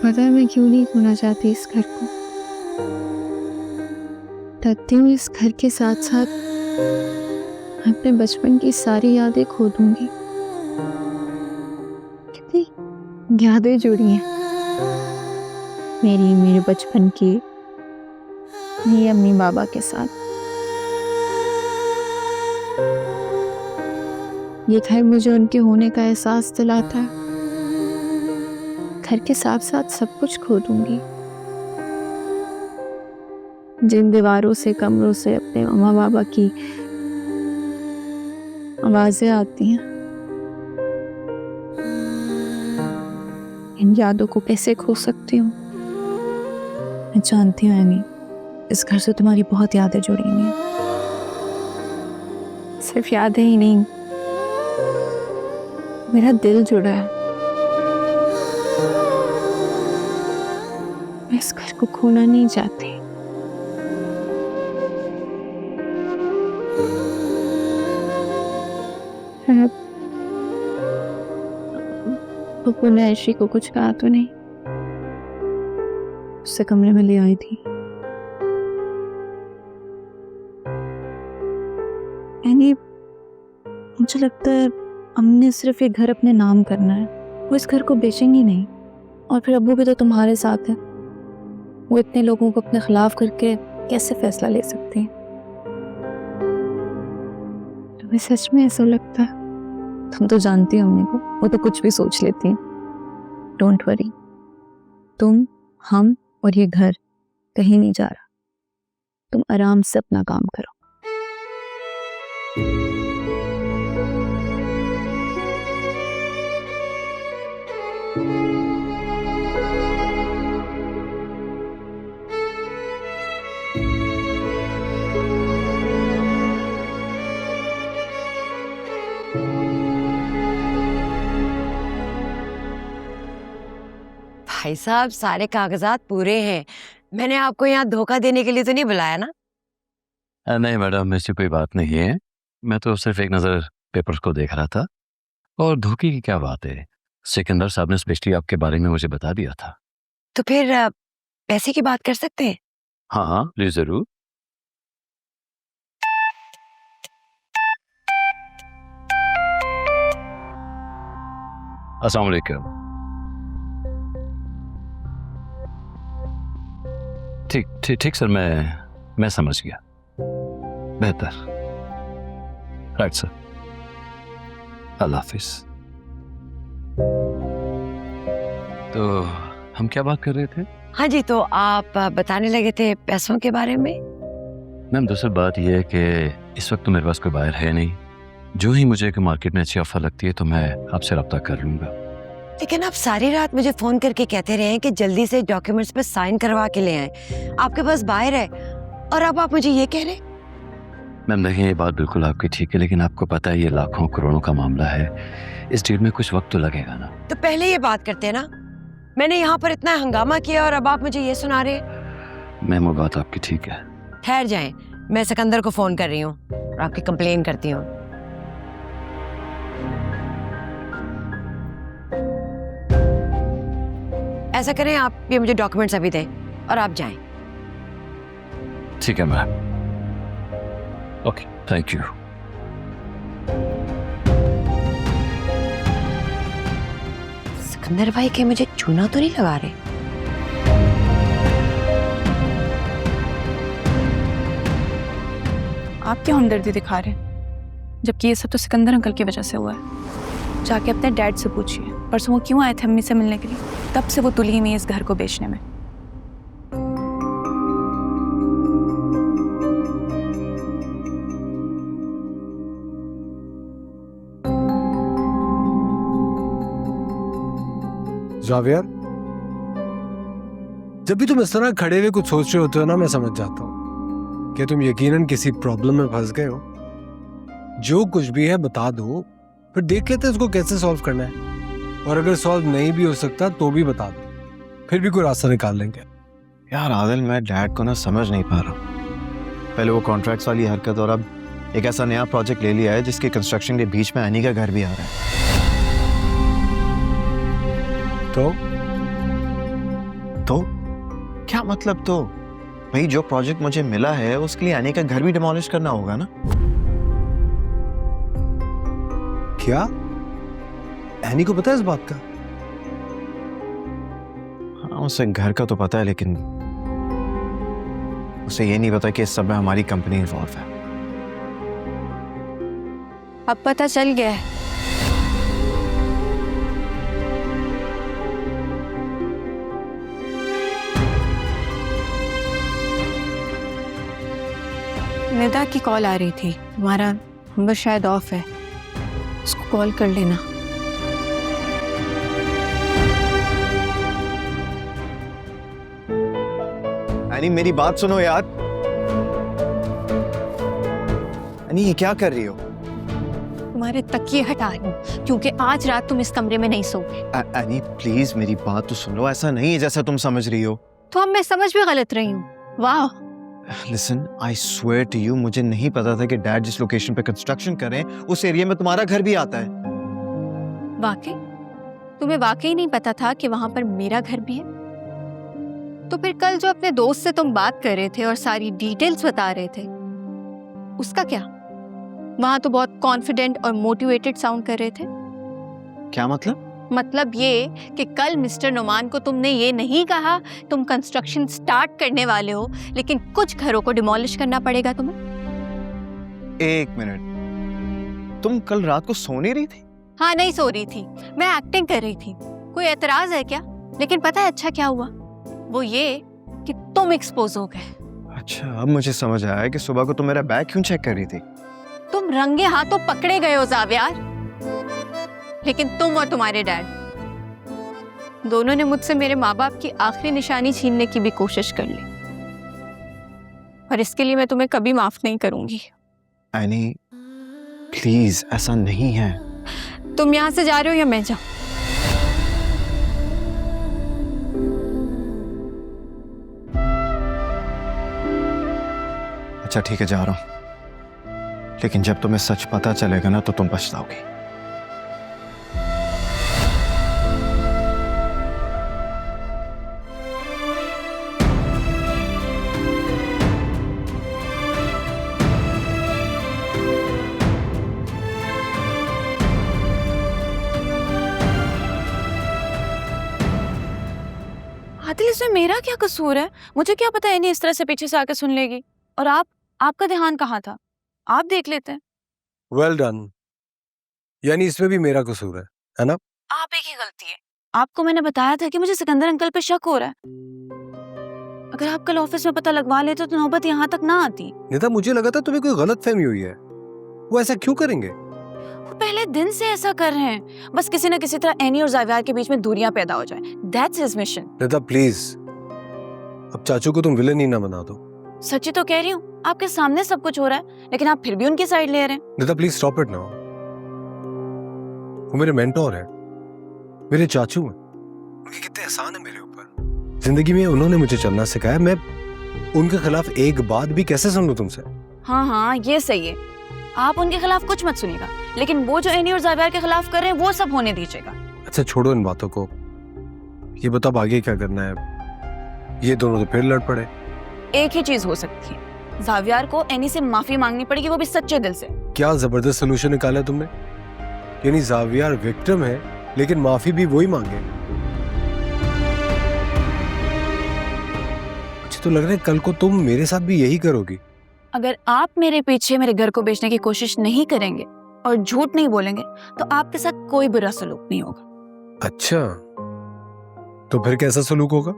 पता है मैं क्यों नहीं खोना चाहती इस घर को। डरती हूँ इस घर के साथ साथ अपने बचपन की सारी यादें खो दूंगी। कितनी यादें जुड़ी हैं मेरे बचपन की मेरी अम्मी बाबा के साथ। ये घर मुझे उनके होने का एहसास दिलाता है। घर के साथ साथ सब कुछ खो दूंगी। जिन दीवारों से कमरों से अपने अम्मा बाबा की आवाजें आती हैं, इन यादों को कैसे खो सकती हूँ। मैं जानती हूँ एमी, इस घर से तुम्हारी बहुत यादें जुड़ी हुई हैं। सिर्फ यादें ही नहीं, मेरा दिल जुड़ा है। मैं इस घर को खोना नहीं चाहती। पप्पू ने ऐशी को कुछ कहा तो नहीं? उससे कमरे में ले आई थी। यानी मुझे लगता है हमने सिर्फ ये घर अपने नाम करना है। वो इस घर को बेचेंगी नहीं। और फिर अब्बू भी तो तुम्हारे साथ है। वो इतने लोगों को अपने खिलाफ करके कैसे फैसला ले सकते हैं? तुम्हें सच में ऐसा लगता है? तुम तो जानती हो अम्मी को, वो तो कुछ भी सोच लेती हैं। डोंट वरी, तुम, हम और ये घर कहीं नहीं जा रहा। तुम आराम से अपना काम करो। भाई साहब, सारे कागजात पूरे हैं। मैंने आपको यहाँ धोखा देने के लिए तो नहीं बुलाया ना? नहीं मैडम, ऐसी कोई बात नहीं है। मैं तो सिर्फ एक नज़र पेपर्स को देख रहा था। और धोखे की क्या बात है, सिकंदर साहब ने स्पेशली आपके बारे में मुझे बता दिया था। तो फिर पैसे की बात कर सकते हैं? हाँ हाँ, जी जरूर। अस्सलाम वालेकुम। ठीक ठीक ठीक सर, मैं समझ गया। बेहतर। राइट सर, अल्लाह हाफिज। तो हम क्या बात कर रहे थे? हाँ जी, तो आप बताने लगे थे पैसों के बारे में। मैम दरअसल बात यह है कि इस वक्त तो मेरे पास कोई बायर है नहीं। जो ही मुझे एक मार्केट में अच्छी ऑफर लगती है तो मैं आपसे रब्ता कर लूंगा। लेकिन आप सारी रात मुझे फोन करके कहते रहे हैं कि जल्दी से डॉक्यूमेंट्स पे साइन करवा के ले आए। आपके पास बायर है और अब आप मुझे ये कह रहे? मैम देखिए, ये बात बिल्कुल आपकी ठीक है, लेकिन आपको पता है ये लाखों करोड़ों का मामला है। इस डील में कुछ वक्त तो लगेगा ना। तो पहले ये बात करते हैं ना। मैंने यहाँ पर इतना हंगामा किया और अब आप मुझे ये सुना रहे हैं। मैम वो बात आपकी ठीक है। ठहर जाएं, मैं सिकंदर को फोन कर रही हूँ और आपकी कंप्लेन करती हूँ। ऐसा करें, आप ये मुझे डॉक्यूमेंट्स अभी दें और आप जाएं। ठीक है ma'am, okay, thank you. Sikandar भाई के मुझे चूना तो नहीं लगा रहे? आप क्या हमदर्दी दिखा रहे हैं, जबकि ये सब तो सिकंदर अंकल की वजह से हुआ है। जाके अपने डैड से पूछिए, परसों वो क्यों आए थे अम्मी से मिलने के लिए। तब से वो तुली हुई है इस घर को बेचने में। जावियर, जब भी तुम इस तरह खड़े हुए कुछ सोच रहे होते हो ना, मैं समझ जाता हूँ कि तुम यकीनन किसी प्रॉब्लम में फंस गए हो। जो कुछ भी है बता दो, फिर देख लेते हैं इसको कैसे सॉल्व करना है। और अगर सॉल्व नहीं भी हो सकता तो भी बता दो, फिर भी कोई रास्ता निकाल लेंगे। यार आदिल, मैं डैड को ना समझ नहीं पा रहा। पहले वो कॉन्ट्रैक्ट्स वाली हरकत और अब एक ऐसा नया प्रोजेक्ट ले लिया है जिसके कंस्ट्रक्शन के बीच में अनी का घर भी आ रहा है। तो क्या मतलब? तो भाई जो प्रोजेक्ट मुझे मिला है उसके लिए एनी का घर भी डिमोलिश करना होगा ना? क्या एनी को पता है इस बात का? हाँ, उसे घर का तो पता है, लेकिन उसे ये नहीं पता कि इस सब में हमारी कंपनी इन्वॉल्व है। अब पता चल गया है। निदा की कॉल आ रही थी, तुम्हारा नंबर शायद ऑफ है, उसको कॉल कर लेना। एनी मेरी बात सुनो यार। एनी ये क्या कर रही हो? तुम्हारे तकिए हटा रही हूँ क्योंकि आज रात तुम इस कमरे में नहीं सोओगे। एनी प्लीज मेरी बात तो सुनो, ऐसा नहीं है जैसा तुम समझ रही हो। तो अब मैं समझ भी गलत रही हूँ। वाह, listen I swear to you, मुझे नहीं पता था कि डैड जिस लोकेशन पे कंस्ट्रक्शन कर रहे हैं उस एरिया में तुम्हारा घर भी आता है। वाकई? तुम्हें वाकई नहीं पता था कि वहां पर मेरा घर भी है? तो फिर कल जो अपने दोस्त से तुम बात कर रहे थे और सारी डिटेल्स बता रहे थे, उसका क्या? वहां तो बहुत कॉन्फिडेंट और मोटिवेटेड साउंड कर रहे थे। क्या मतलब? मतलब ये कि कल मिस्टर नुमान को तुमने ये नहीं कहा तुम कंस्ट्रक्शन स्टार्ट करने वाले हो, लेकिन कुछ घरों को डिमोलिश करना पड़ेगा तुम्हें। एक मिनट, तुम कल रात को सो नहीं रही थी? हाँ, नहीं सो रही थी, मैं एक्टिंग कर रही थी। कोई एतराज है क्या? लेकिन पता है अच्छा क्या हुआ? वो ये कि तुम एक्सपोज हो गए। अच्छा, अब मुझे समझ आया कि सुबह को तुम मेरा बैग क्यों चेक कर रही थी। तुम रंगे हाथों पकड़े गए हो जावियार, लेकिन तुम और तुम्हारे डैड दोनों ने मुझसे मेरे माँ बाप की आखिरी निशानी छीनने की भी कोशिश कर ली, और इसके लिए मैं तुम्हें कभी माफ नहीं करूंगी। एनी प्लीज, ऐसा नहीं है। तुम यहाँ से जा रहे हो या मैं जाऊं? अच्छा ठीक है, जा रहा हूं, लेकिन जब तुम्हें सच पता चलेगा ना तो तुम पछताओगी। आदिल, इसमें मेरा क्या कसूर है? मुझे क्या पता इन्हें इस तरह से पीछे से आके सुन लेगी। और आपका ध्यान कहाँ था? आप देख लेते हैं। Well done. यानी इसमें भी मेरा कसूर है ना? आप एक ही गलती है। आपको मैंने बताया था कि मुझे सिकंदर अंकल पे शक हो रहा है। अगर आप कल ऑफिस में पता लगवा लेते तो नौबत यहाँ तक ना आती। निता, मुझे लगा था तुम्हें कोई गलत फहमी हुई है। वो ऐसा क्यों करेंगे? वो पहले दिन से ऐसा कर रहे हैं, बस किसी न किसी तरह एनी और जावियार के बीच में दूरियां पैदा हो जाए। That's his mission. Nita please, अब चाचू को तुम विलन ही ना बना दो। सच्ची तो कह रही हूँ, आपके सामने सब कुछ हो रहा है, लेकिन आप फिर भी उनकी साइड ले रहे हैं। निता प्लीज स्टॉप इट नाउ। वो मेरे मेंटोर है, मेरे चाचू हैं। उनके कितने एहसान है मेरे ऊपर। जिंदगी में उन्होंने मुझे चलना सिखाया। मैं उनके खिलाफ एक बात भी कैसे सुन लूं तुमसे? हाँ, ये सही है। आप उनके खिलाफ कुछ मत सुनिएगा, लेकिन वो जो एनी और जावियार के खिलाफ कर रहे हैं वो सब होने दीजिएगा। अच्छा छोड़ो इन बातों को, ये बताओ आगे क्या करना है? ये दोनों तो फिर लड़ पड़े। एक ही चीज हो सकती है, जावियार को एनी से माफी मांगनी पड़ेगी, वो भी सच्चे दिल से। क्या जबरदस्त सोल्यूशन निकाला है तुमने। यानी जावियार विक्टिम है, लेकिन माफी भी वही मांगे। मुझे तो लग रहा है कल को तुम मेरे साथ भी यही करोगी। अगर आप मेरे पीछे मेरे घर को बेचने की कोशिश नहीं करेंगे और झूठ नहीं बोलेंगे तो आपके साथ कोई बुरा सलूक नहीं होगा। अच्छा, तो फिर कैसा सलूक होगा?